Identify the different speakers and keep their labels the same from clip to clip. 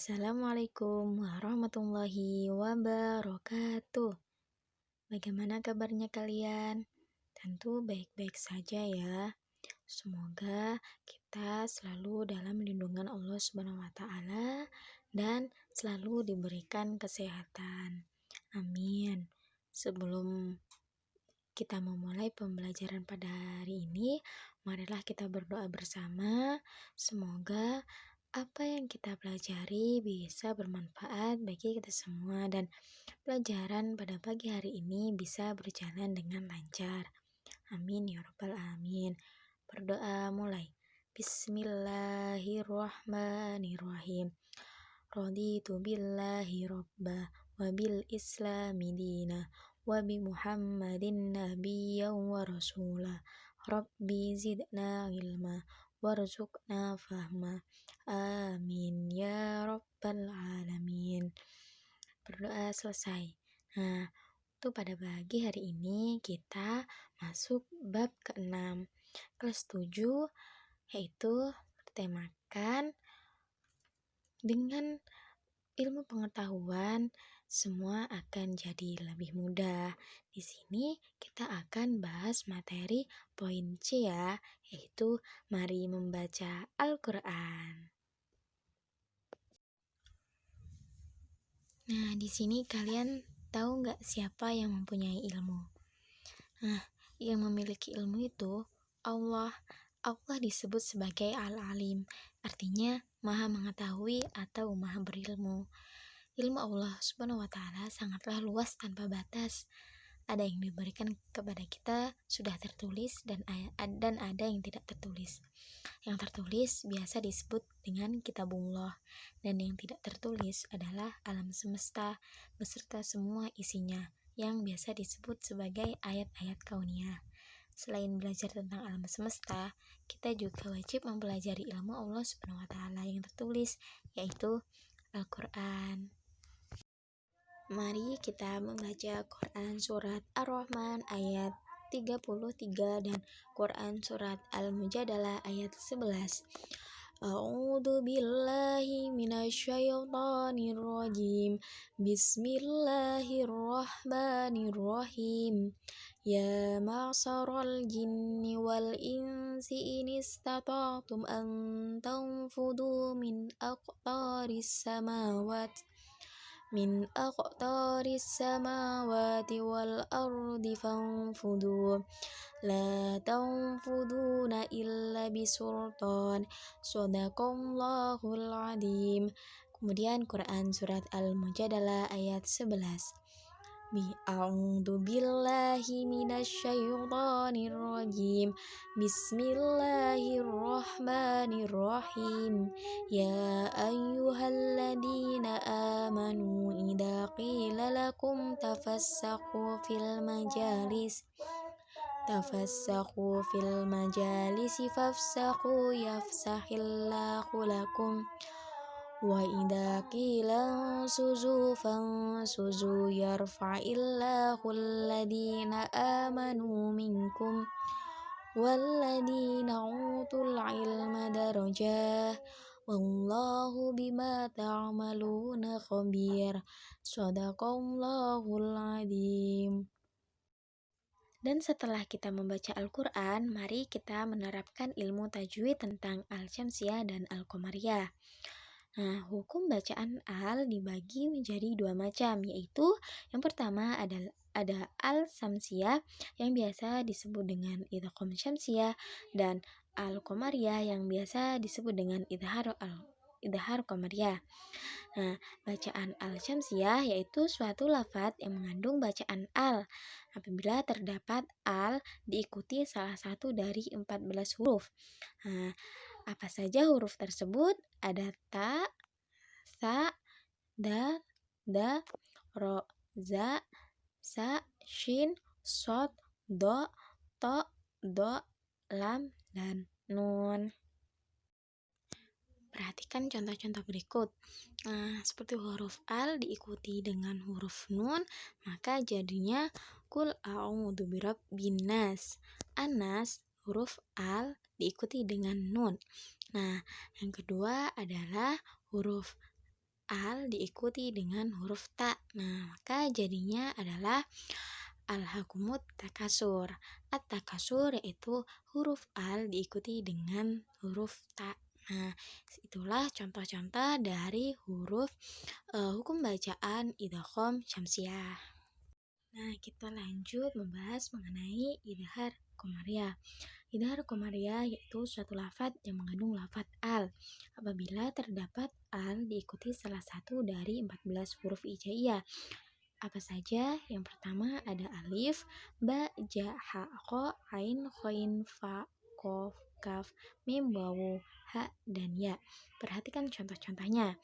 Speaker 1: Assalamualaikum warahmatullahi wabarakatuh. Bagaimana kabarnya kalian? Tentu baik-baik saja ya. Semoga kita selalu dalam lindungan Allah Subhanahu wa taala dan selalu diberikan kesehatan. Amin. Sebelum kita memulai pembelajaran pada hari ini, marilah kita berdoa bersama. Semoga apa yang kita pelajari bisa bermanfaat bagi kita semua dan pelajaran pada pagi hari ini bisa berjalan dengan lancar. Amin ya rabbal alamin. Berdoa mulai. Bismillahirrahmanirrahim. Raditu billahi robba wa bil islami dina wa bi muhammadin nabiyyan wa rasula. Rabbi zidna ilma warzuqna fahma. Amin ya rabbal alamin. Berdoa selesai. Nah, untuk pada pagi hari ini kita masuk bab ke-6 kelas 7, yaitu bertemakan dengan ilmu pengetahuan semua akan jadi lebih mudah. Di sini kita akan bahas materi poin C ya, yaitu mari membaca Al-Qur'an. Nah, di sini kalian tahu nggak siapa yang mempunyai ilmu? Nah, yang memiliki ilmu itu Allah. Allah disebut sebagai Al-Alim, artinya Maha mengetahui atau Maha berilmu. Ilmu Allah Subhanahu wa taala sangatlah luas tanpa batas. Ada yang diberikan kepada kita sudah tertulis dan ada yang tidak tertulis. Yang tertulis biasa disebut dengan kitabullah, dan yang tidak tertulis adalah alam semesta beserta semua isinya yang biasa disebut sebagai ayat-ayat kauniyah. Selain belajar tentang alam semesta, kita juga wajib mempelajari ilmu Allah Subhanahu wa taala yang tertulis, yaitu Al-Qur'an. Mari kita membaca Quran surat Ar-Rahman ayat 33 dan Quran surat Al-Mujadalah ayat 11. A'udzu billahi minasyaitonir rajim. Bismillahirrahmanirrahim. Ya ma'syaral jinni wal insi in istata'tum an tanfudu min aqtaris samawati wal ardi fanfudu la tanfuduna illa bisultan. Shadaqallahul adzim. Kemudian Quran surat Al-Mujadalah ayat 11. A'udzu billahi minasyaitonir rajim. Bismillahirrahmanirrahim. Ya ayyuhalladzina amanu idza qila lakum tafassahu fil majalisi fafsahu yafsahillahu lakum. Wa idza qila suzu fansuzu yarfa'illahu alladhina amanu minkum walladhina utul ilma darajah wallahu bima ta'maluna khabir. Shadaqallahul adzim. Dan setelah kita membaca Al-Qur'an, mari kita menerapkan ilmu tajwid tentang Al-Syamsiyah dan Al-Qamariyah. Nah, hukum bacaan al dibagi menjadi dua macam, yaitu yang pertama ada al-syamsiyah yang biasa disebut dengan idgham syamsiyah dan al-qamariyah yang biasa disebut dengan idhar qamariyah. Nah, bacaan al-syamsiyah yaitu suatu lafaz yang mengandung bacaan al apabila terdapat al diikuti salah satu dari 14 huruf. Nah, apa saja huruf tersebut? Ada ta, sa, dal, da, ro, za, sa, shin, shod, do, to, do, lam, dan nun. Perhatikan contoh-contoh berikut. Nah, seperti huruf al diikuti dengan huruf nun, maka jadinya kul a'udzu birabbin nas. Anas, huruf al diikuti dengan nun. Nah, yang kedua adalah huruf al diikuti dengan huruf ta. Nah, maka jadinya adalah alhaqumut takasur. At-takasur yaitu huruf al diikuti dengan huruf ta. Nah, itulah contoh-contoh dari huruf hukum bacaan idgham syamsiah. Nah, kita lanjut membahas mengenai idhar qamariyah. Idhar qamariyah yaitu suatu lafadz yang mengandung lafadz al apabila terdapat al diikuti salah satu dari 14 huruf hijaiyah. Apa saja? Yang pertama ada alif, ba, ja, ha, kho, ain, khoin, fa, kof, kaf, mim, wawu, ha, dan ya. Perhatikan contoh-contohnya.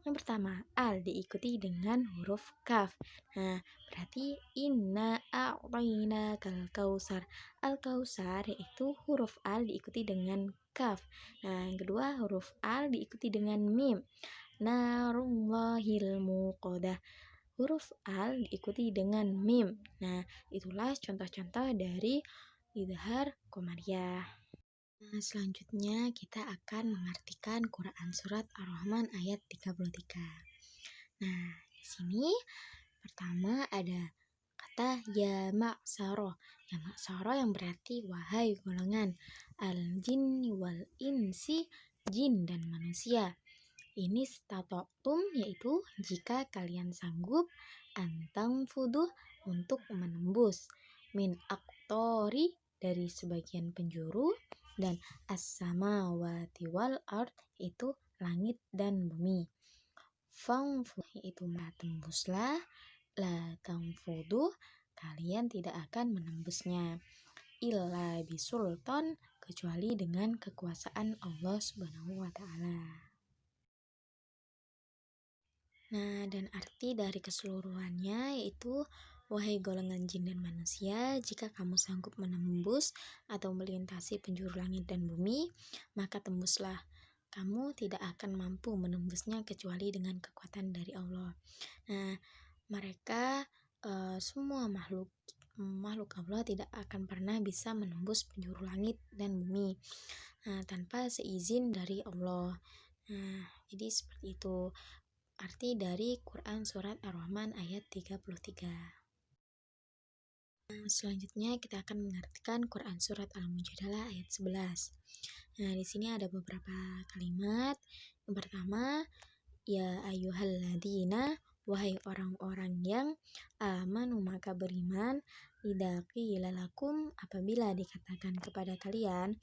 Speaker 1: Yang pertama, al diikuti dengan huruf kaf. Nah, berarti inna a'tayna kal kausar. Al kausar yaitu huruf al diikuti dengan kaf. Nah, yang kedua huruf al diikuti dengan mim. Narullahil muqadah. Huruf al diikuti dengan mim. Nah, itulah contoh-contoh dari idhar qamariyah. Nah, selanjutnya kita akan mengartikan Quran Surat Ar-Rahman ayat 33. Nah, di sini pertama ada kata ya ma'saro. Ya ma'saro yang berarti wahai golongan al-jinni wal insi, jin dan manusia. Ini statoktum yaitu jika kalian sanggup antang fuduh untuk menembus min aktori dari sebagian penjuru dan as-samawati wal ard itu langit dan bumi. Fangfu itu tembuslah, la tangfudu kalian tidak akan menembusnya. Illa bisultan kecuali dengan kekuasaan Allah Subhanahu wa taala. Nah, dan arti dari keseluruhannya yaitu wahai golongan jin dan manusia, jika kamu sanggup menembus atau melintasi penjuru langit dan bumi, maka tembuslah. Kamu tidak akan mampu menembusnya kecuali dengan kekuatan dari Allah. Nah, mereka semua makhluk Allah tidak akan pernah bisa menembus penjuru langit dan bumi tanpa seizin dari Allah. Nah, jadi seperti itu arti dari Quran Surat Ar-Rahman ayat 33. Selanjutnya kita akan mengartikan Quran Surat Al-Mujadalah ayat 11. Nah, di sini ada beberapa kalimat. Yang pertama, ya ayyuhalladzina, wahai orang-orang yang amanu maka beriman, idza qila lakum apabila dikatakan kepada kalian,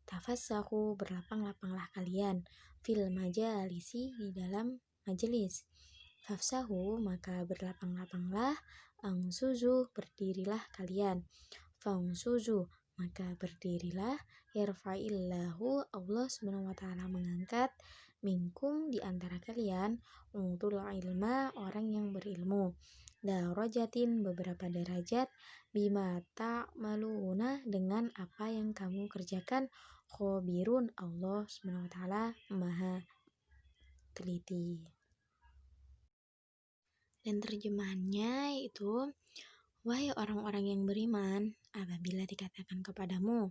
Speaker 1: tafassahu berlapang-lapanglah kalian, fil majalisi di dalam majelis. Fafsahu maka berlapang-lapanglah, angsuzu berdirilah kalian, fangsuzu maka berdirilah, yarfa'illahu Allah Subhanahu wa taala mengangkat, minkum di antara kalian, utul ilma orang yang berilmu, darajatin beberapa derajat, bima ta'maluna dengan apa yang kamu kerjakan, khobirun Allah Subhanahu wa taala maha teliti. Dan terjemahannya itu, wahai orang-orang yang beriman, apabila dikatakan kepadamu,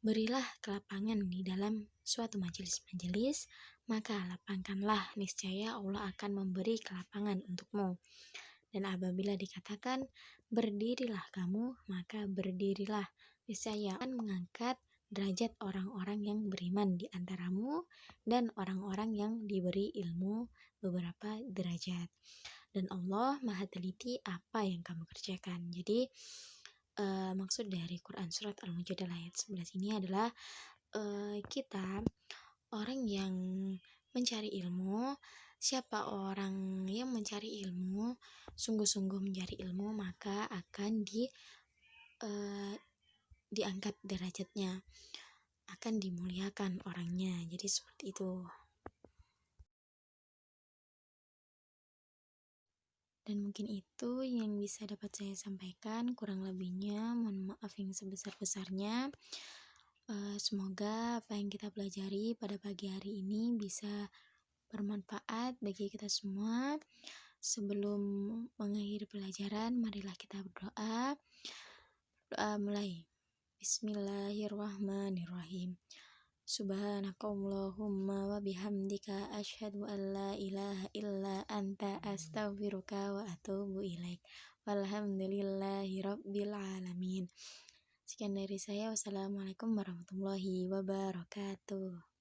Speaker 1: berilah kelapangan di dalam suatu majelis-majelis, maka lapangkanlah, niscaya Allah akan memberi kelapangan untukmu. Dan apabila dikatakan, berdirilah kamu, maka berdirilah, niscaya akan mengangkat derajat orang-orang yang beriman di antaramu dan orang-orang yang diberi ilmu beberapa derajat. Dan Allah maha teliti apa yang kamu kerjakan. Jadi maksud dari Quran Surat Al-Mujadalah ayat 11 ini adalah kita orang yang mencari ilmu. Siapa orang yang mencari ilmu, sungguh-sungguh mencari ilmu, maka akan diangkat derajatnya, akan dimuliakan orangnya. Jadi seperti itu. Dan mungkin itu yang bisa dapat saya sampaikan, kurang lebihnya mohon maaf yang sebesar-besarnya. Semoga apa yang kita pelajari pada pagi hari ini bisa bermanfaat bagi kita semua. Sebelum mengakhiri pelajaran, marilah kita berdoa. Doa mulai. Bismillahirrahmanirrahim. Subhanakallahumma wa bihamdika asyhadu an la ilaha illa anta astaghfiruka wa atubu ilaik. Walhamdulillahi rabbil alamin. Sekian dari saya. Wassalamualaikum warahmatullahi wabarakatuh.